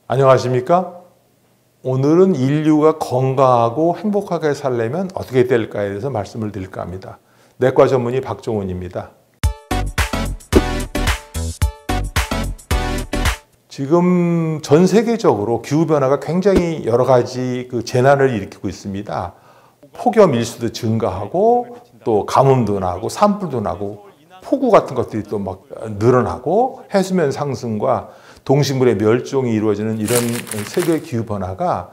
안녕하십니까? 오늘은 인류가 건강하고 행복하게 살려면 어떻게 될까에 대해서 말씀을 드릴까 합니다. 내과 전문의 박종훈입니다. 지금 전 세계적으로 기후변화가 굉장히 여러 가지 재난을 일으키고 있습니다. 폭염 일수도 증가하고 또 가뭄도 나고 산불도 나고 폭우 같은 것들이 또 막 늘어나고 해수면 상승과 동식물의 멸종이 이루어지는 이런 세계 기후변화가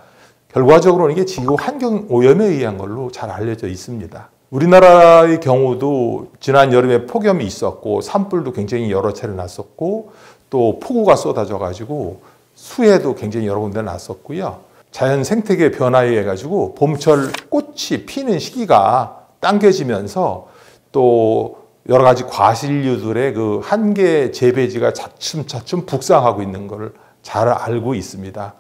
결과적으로는 이게 지구 환경 오염에 의한 걸로 잘 알려져 있습니다. 우리나라의 경우도 지난 여름에 폭염이 있었고 산불도 굉장히 여러 차례 났었고 또 폭우가 쏟아져 가지고 수해도 굉장히 여러 군데 났었고요. 자연 생태계 변화에 의해 가지고 봄철 꽃이 피는 시기가 당겨지면서 또 여러 가지 과실류들의 한계 재배지가 차츰 북상하고 있는 것을 잘 알고 있습니다.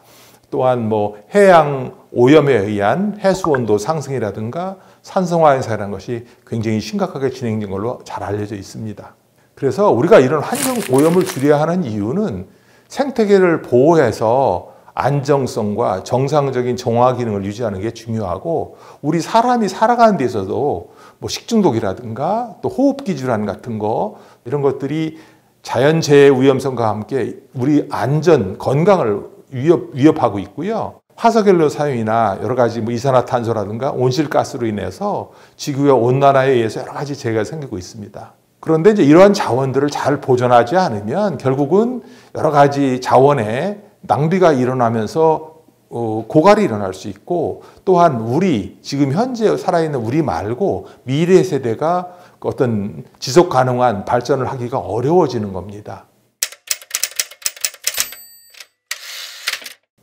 또한 해양 오염에 의한 해수 온도 상승이라든가 산성화 현상이라는 것이 굉장히 심각하게 진행된 걸로 잘 알려져 있습니다. 그래서 우리가 이런 환경 오염을 줄여야 하는 이유는 생태계를 보호해서 안정성과 정상적인 정화 기능을 유지하는 게 중요하고, 우리 사람이 살아가는 데 있어서도 식중독이라든가 또 호흡기 질환 같은 거, 이런 것들이 자연재해 위험성과 함께 우리 안전, 건강을 위협하고 있고요. 화석연료 사용이나 여러 가지 이산화탄소라든가 온실가스로 인해서 지구의 온난화에 의해서 여러 가지 재해가 생기고 있습니다. 그런데 이제 이러한 자원들을 잘 보존하지 않으면 결국은 여러 가지 자원의 낭비가 일어나면서 고갈이 일어날 수 있고, 또한 우리 지금 현재 살아있는 우리 말고 미래 세대가 어떤 지속 가능한 발전을 하기가 어려워지는 겁니다.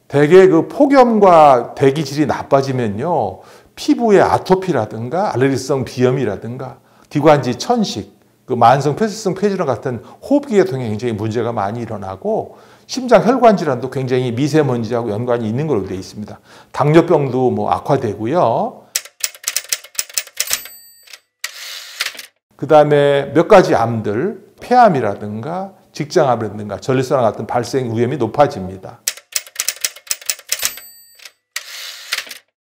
대개 폭염과 대기질이 나빠지면요, 피부의 아토피라든가 알레르기성 비염이라든가 기관지 천식, 만성 폐쇄성 폐질환 같은 호흡기 계통에 굉장히 문제가 많이 일어나고, 심장 혈관 질환도 굉장히 미세먼지하고 연관이 있는 걸로 되어 있습니다. 당뇨병도 악화되고요. 그 다음에 몇 가지 암들, 폐암이라든가 직장암이라든가 전립선암 같은 발생 위험이 높아집니다.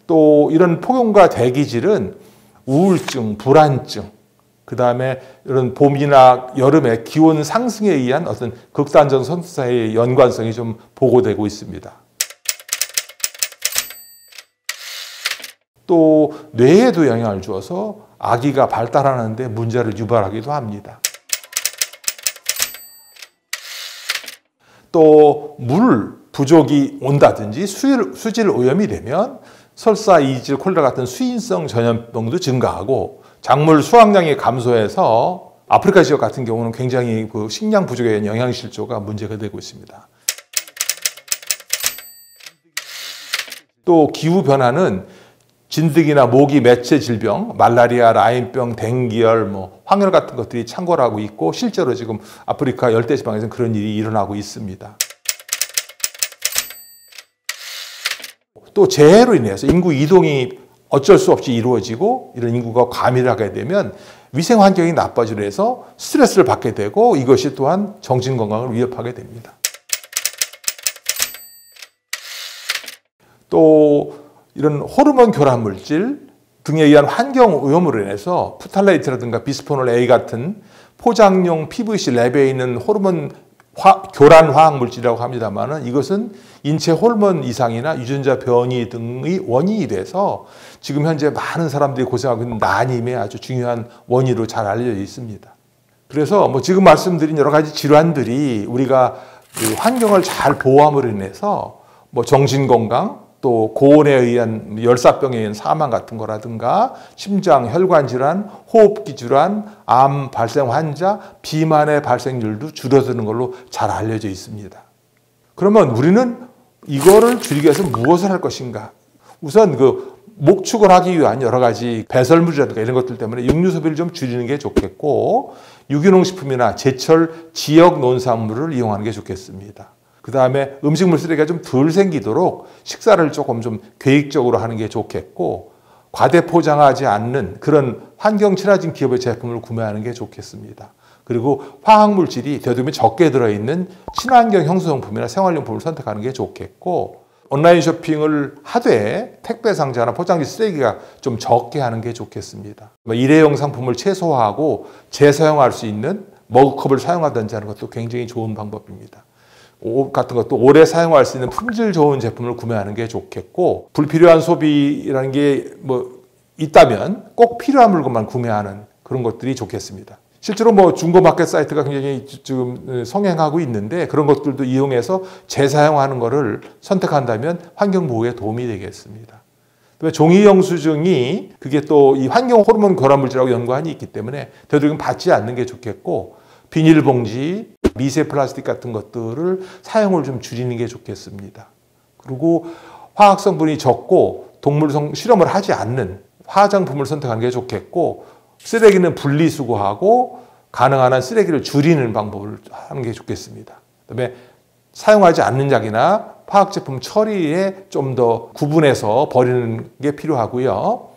또 이런 폭염과 대기질은 우울증, 불안증, 그 다음에 이런 봄이나 여름에 기온 상승에 의한 어떤 극단적 선수사의 연관성이 좀 보고되고 있습니다. 또 뇌에도 영향을 주어서 아기가 발달하는 데 문제를 유발하기도 합니다. 또 물 부족이 온다든지 수질 오염이 되면 설사, 이질, 콜레라 같은 수인성 전염병도 증가하고, 작물 수확량이 감소해서 아프리카 지역 같은 경우는 굉장히 식량 부족에 의한 영양실조가 문제가 되고 있습니다. 또 기후변화는 진드기나 모기 매체 질병, 말라리아, 라임병, 댕기열, 황열 같은 것들이 창궐하고 있고, 실제로 지금 아프리카 열대지방에서는 그런 일이 일어나고 있습니다. 또 재해로 인해서 인구 이동이 어쩔 수 없이 이루어지고, 이런 인구가 과밀하게 되면 위생 환경이 나빠지려 해서 스트레스를 받게 되고, 이것이 또한 정신 건강을 위협하게 됩니다. 또 이런 호르몬 교란 물질 등에 의한 환경 오염으로 인해서 프탈레이트라든가 비스포놀 A 같은 포장용 PVC 랩에 있는 호르몬 교란 화학 물질이라고 합니다만은, 이것은 인체 호르몬 이상이나 유전자 변이 등의 원인이 돼서 지금 현재 많은 사람들이 고생하고 있는 난임의 아주 중요한 원인으로 잘 알려져 있습니다. 그래서 지금 말씀드린 여러 가지 질환들이 우리가 환경을 잘 보호함으로 인해서 정신건강, 또 고온에 의한 열사병에 의한 사망 같은 거라든가 심장, 혈관 질환, 호흡기 질환, 암 발생 환자, 비만의 발생률도 줄어드는 걸로 잘 알려져 있습니다. 그러면 우리는 이거를 줄이기 위해서 무엇을 할 것인가? 우선 목축을 하기 위한 여러 가지 배설물이라든가 이런 것들 때문에 육류 소비를 좀 줄이는 게 좋겠고, 유기농 식품이나 제철 지역 농산물을 이용하는 게 좋겠습니다. 그 다음에 음식물 쓰레기가 좀 덜 생기도록 식사를 조금 좀 계획적으로 하는 게 좋겠고, 과대 포장하지 않는 그런 환경 친화적인 기업의 제품을 구매하는 게 좋겠습니다. 그리고 화학물질이 되도록이면 적게 들어있는 친환경 형수용품이나 생활용품을 선택하는 게 좋겠고, 온라인 쇼핑을 하되 택배 상자나 포장지 쓰레기가 좀 적게 하는 게 좋겠습니다. 일회용 상품을 최소화하고 재사용할 수 있는 머그컵을 사용하든지 하는 것도 굉장히 좋은 방법입니다. 옷 같은 것도 오래 사용할 수 있는 품질 좋은 제품을 구매하는 게 좋겠고, 불필요한 소비라는 게 있다면 꼭 필요한 물건만 구매하는 그런 것들이 좋겠습니다. 실제로 중고마켓 사이트가 굉장히 지금 성행하고 있는데, 그런 것들도 이용해서 재사용하는 것을 선택한다면 환경보호에 도움이 되겠습니다. 종이 영수증이 그게 또 이 환경 호르몬 결합물질하고 연관이 있기 때문에 되도록이면 받지 않는 게 좋겠고, 비닐봉지, 미세 플라스틱 같은 것들을 사용을 좀 줄이는 게 좋겠습니다. 그리고 화학 성분이 적고 동물 실험을 하지 않는 화장품을 선택하는 게 좋겠고, 쓰레기는 분리수거하고 가능한 한 쓰레기를 줄이는 방법을 하는 게 좋겠습니다. 그다음에 사용하지 않는 약이나 화학제품 처리에 좀 더 구분해서 버리는 게 필요하고요.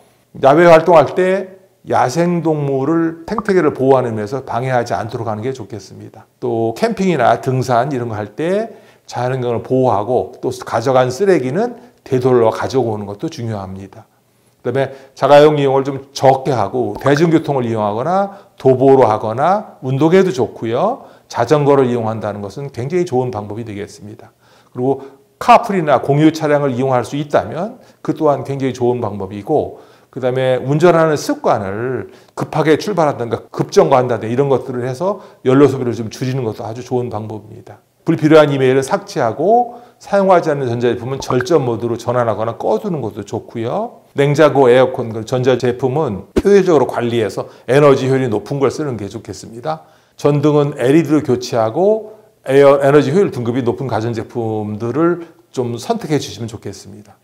야외 활동할 때 야생동물을 생태계를 보호하는 면에서 방해하지 않도록 하는 게 좋겠습니다. 또 캠핑이나 등산 이런 거 할 때 자연환경을 보호하고, 또 가져간 쓰레기는 되돌려 가져오는 것도 중요합니다. 그다음에 자가용 이용을 좀 적게 하고 대중교통을 이용하거나 도보로 하거나 운동에도 좋고요. 자전거를 이용한다는 것은 굉장히 좋은 방법이 되겠습니다. 그리고 카풀이나 공유 차량을 이용할 수 있다면 그 또한 굉장히 좋은 방법이고, 그다음에 운전하는 습관을 급하게 출발한다든가 급정거한다든가 이런 것들을 해서 연료 소비를 좀 줄이는 것도 아주 좋은 방법입니다. 불필요한 이메일은 삭제하고 사용하지 않는 전자제품은 절전 모드로 전환하거나 꺼두는 것도 좋고요. 냉장고, 에어컨, 전자제품은 효율적으로 관리해서 에너지 효율이 높은 걸 쓰는 게 좋겠습니다. 전등은 LED로 교체하고 에너지 효율 등급이 높은 가전제품들을 좀 선택해 주시면 좋겠습니다.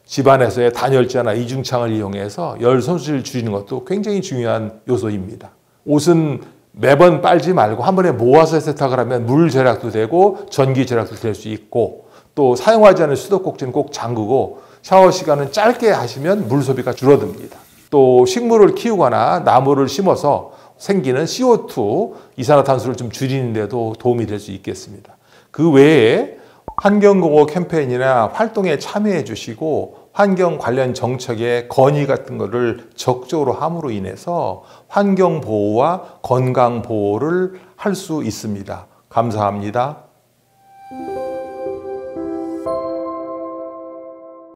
집안에서의 단열재나 이중창을 이용해서 열 손실을 줄이는 것도 굉장히 중요한 요소입니다. 옷은 매번 빨지 말고 한 번에 모아서 세탁을 하면 물 절약도 되고 전기 절약도 될 수 있고, 또 사용하지 않은 수도꼭지는 꼭 잠그고 샤워 시간은 짧게 하시면 물 소비가 줄어듭니다. 또 식물을 키우거나 나무를 심어서 생기는 CO2, 이산화탄소를 좀 줄이는 데도 도움이 될 수 있겠습니다. 그 외에 환경공헌 캠페인이나 활동에 참여해 주시고 환경 관련 정책의 건의 같은 것을 적극적으로 함으로 인해서 환경 보호와 건강 보호를 할 수 있습니다. 감사합니다.